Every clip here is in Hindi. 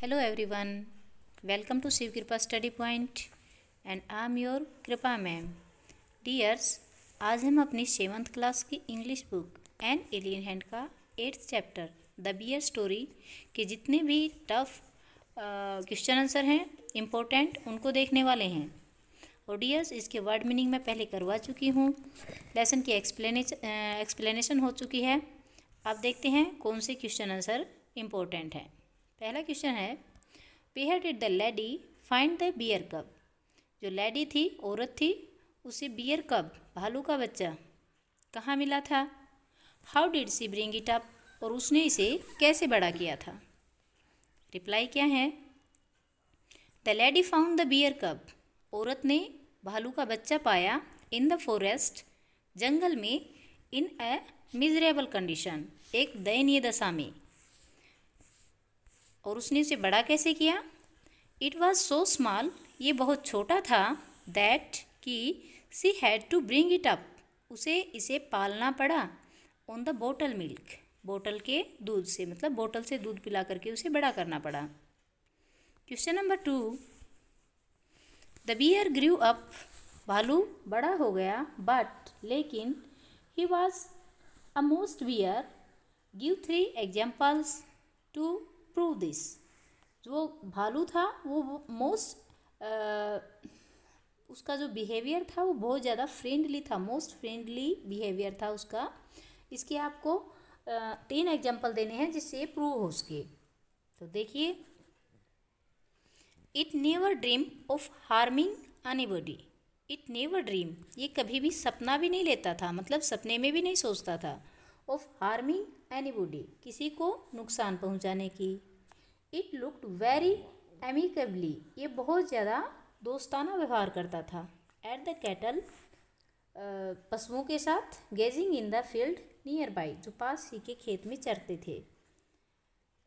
Hello everyone, welcome to Shiv Kripa Study Point and I am your Kripa ma'am. Dears, आज हम अपनी 7th क्लास की English book an alien hand का 8th chapter the bear story के जितने भी टफ क्वेश्चन आंसर हैं इम्पोर्टेंट उनको देखने वाले हैं। और डियर्स, इसके वर्ड मीनिंग मैं पहले करवा चुकी हूँ, लेसन की एक्सप्लेनेशन हो चुकी है। अब देखते हैं कौन से क्वेश्चन आंसर इम्पोर्टेंट हैं। पहला क्वेश्चन है, where did the lady find the bear cub. जो लेडी थी, औरत थी, उसे बियर कब, भालू का बच्चा, कहाँ मिला था। How did she bring it up, और उसने इसे कैसे बड़ा किया था। रिप्लाई क्या है, the lady found the bear cub, औरत ने भालू का बच्चा पाया इन द फॉरेस्ट, जंगल में, इन अ मिजरेबल कंडीशन, एक दयनीय दशा में। और उसने उसे बड़ा कैसे किया। इट वॉज सो स्मॉल, ये बहुत छोटा था, दैट कि she had to bring it up, उसे इसे पालना पड़ा, ऑन द बोटल मिल्क, बोतल के दूध से, मतलब बोतल से दूध पिला करके उसे बड़ा करना पड़ा। Question number 2, the bear grew up, भालू बड़ा हो गया, बट लेकिन, he was a most bear, give 3 examples to prove this. जो भालू था वो मोस्ट उसका जो बिहेवियर था वो बहुत ज़्यादा फ्रेंडली था, मोस्ट फ्रेंडली बिहेवियर था उसका। इसके आपको 3 एग्जाम्पल देने हैं जिससे प्रूव हो सके। तो देखिए, it never dream of harming anybody, it never dream, ये कभी भी सपना भी नहीं लेता था, मतलब सपने में भी नहीं सोचता था, ऑफ हार्मिंग एनीबॉडी, किसी को नुकसान पहुंचाने की। इट लुक्ड वेरी एमिकेबली, ये बहुत ज़्यादा दोस्ताना व्यवहार करता था। एट द कैटल, पशुओं के साथ, grazing in the field nearby, जो पास ही के खेत में चरते थे।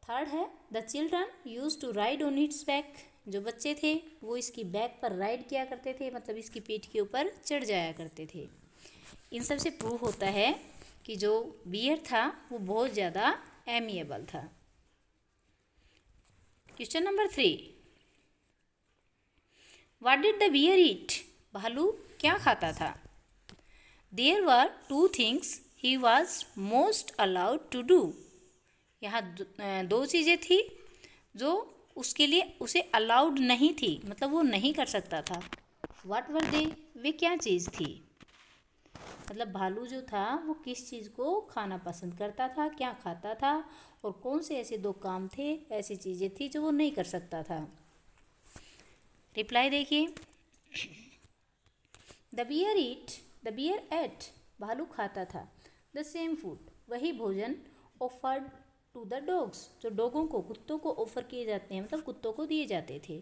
थर्ड है, the children use to ride on its back, जो बच्चे थे वो इसकी बैक पर राइड किया करते थे, मतलब इसकी पीठ के ऊपर चढ़ जाया करते थे। इन सब से प्रूव होता है कि जो बियर था वो बहुत ज़्यादा एमिएबल था। Question number 3, what did the bear eat, भालू क्या खाता था। There were 2 things he was most allowed to do, यहाँ 2 चीज़ें थी जो उसके लिए उसे अलाउड नहीं थी, मतलब वो नहीं कर सकता था। व्हाट वर दे, वे क्या चीज़ थी, मतलब भालू जो था वो किस चीज़ को खाना पसंद करता था, क्या खाता था, और कौन से ऐसे 2 काम थे, ऐसी चीज़ें थी जो वो नहीं कर सकता था। रिप्लाई देखिए, the bear eat, the bear ate, भालू खाता था, द सेम फूड, वही भोजन, ऑफर्ड टू द डॉग्स, जो डॉगों को, कुत्तों को ऑफर किए जाते हैं, मतलब कुत्तों को दिए जाते थे।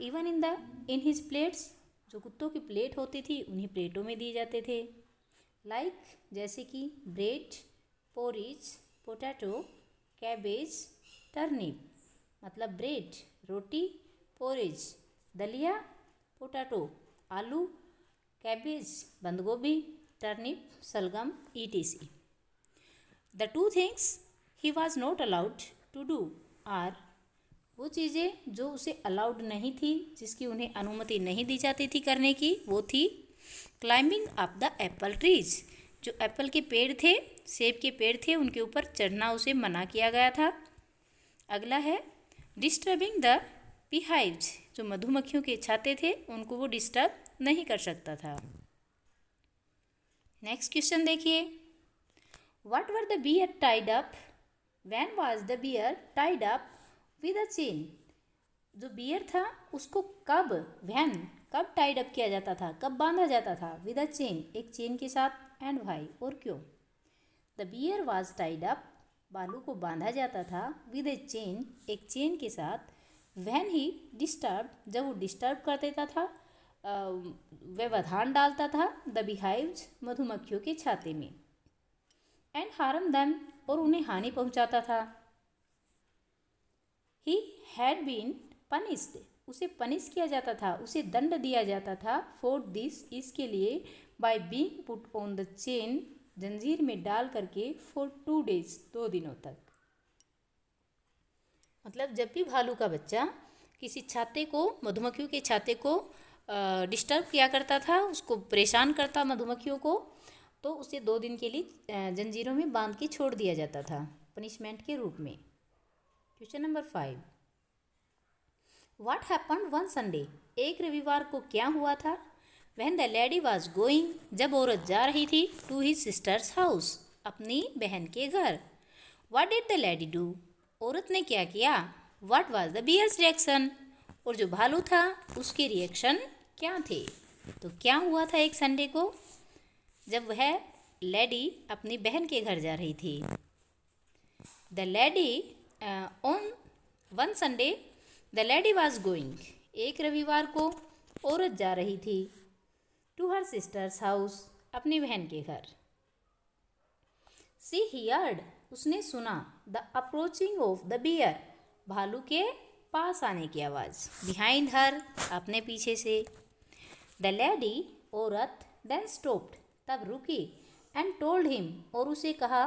इवन इन हिज प्लेट्स, जो कुत्तों की प्लेट होती थी उन्हीं प्लेटों में दिए जाते थे। लाइक, जैसे कि bread, porridge, potato, cabbage, turnip, मतलब ब्रेड रोटी, पोरिज दलिया, पोटैटो आलू, कैबेज बंद गोभी, टर्निप सलगम, ETC। The 2 things he was not allowed to do are, वो चीज़ें जो उसे अलाउड नहीं थी, जिसकी उन्हें अनुमति नहीं दी जाती थी करने की, वो थी climbing up the Apple trees, जो एप्पल के पेड़ थे, सेब के पेड़ थे, उनके ऊपर चढ़ना उसे मना किया गया था। अगला है डिस्टर्बिंग द बीहाइव्स, जो मधुमक्खियों के छाते थे उनको वो डिस्टर्ब नहीं कर सकता था। नेक्स्ट क्वेश्चन देखिए, what were the bear tied up, when was the bear tied up with a chain, जो बियर था उसको कब, व्हेन, कब टाइड अप किया जाता था, कब बांधा जाता था, विद अ चेन, एक चेन के साथ, एंड वाई, और क्यों। The bear was tied up, भालू को बांधा जाता था, विद ए चेन, एक चेन के साथ, व्हेन ही डिस्टर्ब, जब वो डिस्टर्ब कर देता था, व्यवधान डालता था, द बीहाइव्स, मधुमक्खियों के छाते में, एंड हार्म देम, और उन्हें हानि पहुंचाता था। ही हैड बीन पनिश्ड, उसे पनिश किया जाता था, उसे दंड दिया जाता था, फॉर दिस, इसके लिए, by being put on the chain, जंजीर में डाल करके, फॉर 2 days, 2 दिनों तक। मतलब जब भी भालू का बच्चा किसी छाते को, मधुमक्खियों के छाते को डिस्टर्ब किया करता था, उसको परेशान करता मधुमक्खियों को, तो उसे 2 दिन के लिए जंजीरों में बांध के छोड़ दिया जाता था पनिशमेंट के रूप में। Question number 5, what happened one Sunday, एक रविवार को क्या हुआ था? When the lady was going, जब औरत जा रही थी, टू हिज सिस्टर्स हाउस, अपनी बहन के घर। What did the lady do, औरत ने क्या किया? What was the bear's reaction, और जो भालू था उसके रिएक्शन क्या थे? तो क्या हुआ था एक संडे को जब वह लेडी अपनी बहन के घर जा रही थी? The lady on one Sunday the lady was going, एक रविवार को औरत जा रही थी, टू हर सिस्टर्स हाउस, अपनी बहन के घर। सी हियर्ड, उसने सुना, the approaching of the bear, भालू के पास आने की आवाज़, बिहाइंड हर, अपने पीछे से। द लेडी, औरत, देन स्टॉप्ड, तब रुकी, एंड टोल्ड हिम, और उसे कहा,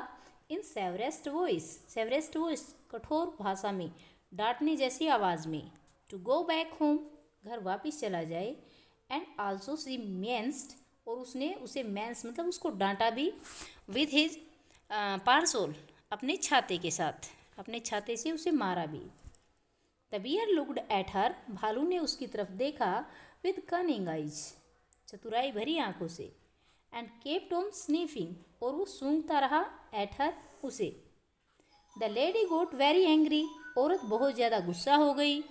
इन सेवरेस्ट वॉइस, सेवरेस्ट वॉइस कठोर भाषा में, डांटने जैसी आवाज़ में, टू गो बैक होम, घर वापस चला जाए, एंड आल्सो सी मेंस्ड, और उसने उसे मेंस मतलब उसको डांटा भी, विद हिज पार्सोल, अपने छाते के साथ, अपने छाते से उसे मारा भी। The bear looked at her, भालू ने उसकी तरफ देखा, विद कनिंग आइज, चतुराई भरी आंखों से, एंड केप्ट ऑन स्नीफिंग, और वो सूंघता रहा, एट हर, उसे। The lady got very angry, औरत बहुत ज़्यादा गुस्सा हो गई।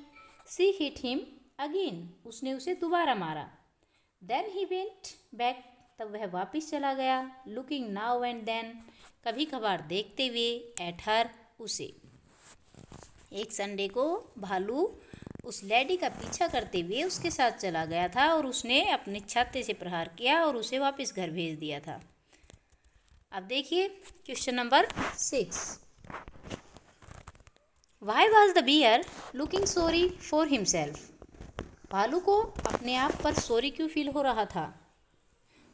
सी हिट हिम अगेन, उसने उसे दोबारा मारा। देन ही वेंट बैक, तब वह वापस चला गया, लुकिंग नाउ एंड देन, कभी कभार देखते हुए, एट हर, उसे। एक संडे को भालू उस लेडी का पीछा करते हुए उसके साथ चला गया था, और उसने अपने छाते से प्रहार किया और उसे वापस घर भेज दिया था। अब देखिए question number 6, why was the bear looking sorry for himself, भालू को अपने आप पर सॉरी क्यों फील हो रहा था?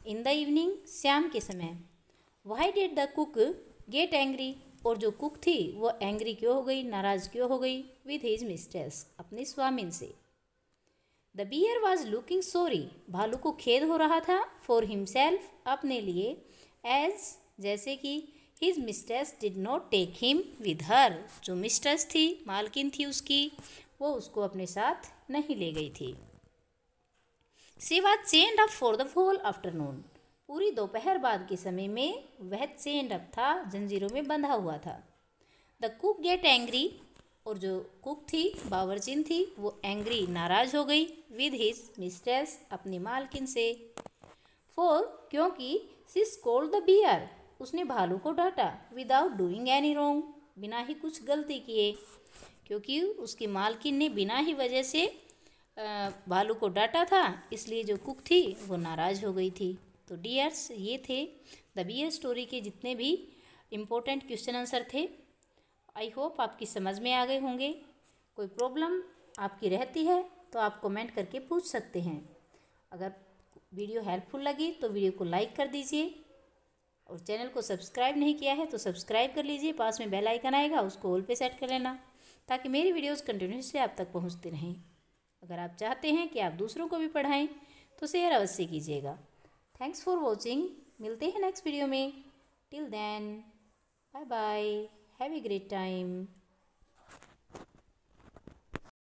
इन द इवनिंग, शाम के समय। Why did the cook get angry, और जो कुक थी वो एंग्री क्यों हो गई, नाराज क्यों हो गई? विथ हिज मिस्ट्रेस, अपनी स्वामिन से। The bear was looking sorry, भालू को खेद हो रहा था, फॉर हिमसेल्फ, अपने लिए, एज, जैसे कि, his mistress did not take him with her, जो मिस्ट्रेस थी, मालकिन थी उसकी, वो उसको अपने साथ नहीं ले गई थी। She was chained up for the whole afternoon, पूरी दोपहर बाद के समय में वह चेन्ड अप था, जंजीरों में बंधा हुआ था। द कुक गेट एंग्री, और जो कुक थी, बावर्चिन थी, वो एंग्री, नाराज हो गई, विद हिज मिस्ट्रेस, अपनी मालकिन से। फॉर, क्योंकि, शी स्कोल्ड द बियर, उसने भालू को डांटा, विदाउट डूइंग एनी रॉन्ग, बिना ही कुछ गलती किए, क्योंकि उसकी मालकिन ने बिना ही वजह से भालू को डांटा था, इसलिए जो कुक थी वो नाराज़ हो गई थी। तो डियर्स, ये थे द बियर स्टोरी के जितने भी इम्पोर्टेंट क्वेश्चन आंसर थे। आई होप आपकी समझ में आ गए होंगे। कोई प्रॉब्लम आपकी रहती है तो आप कमेंट करके पूछ सकते हैं। अगर वीडियो हेल्पफुल लगी तो वीडियो को लाइक कर दीजिए, और चैनल को सब्सक्राइब नहीं किया है तो सब्सक्राइब कर लीजिए, पास में बेल आइकन आएगा उसको ऑल पे सेट कर लेना, ताकि मेरी वीडियोस कंटिन्यूसली आप तक पहुंचते रहें। अगर आप चाहते हैं कि आप दूसरों को भी पढ़ाएं तो शेयर अवश्य कीजिएगा। थैंक्स फॉर वॉचिंग, मिलते हैं नेक्स्ट वीडियो में। Till then, bye bye, have a great time.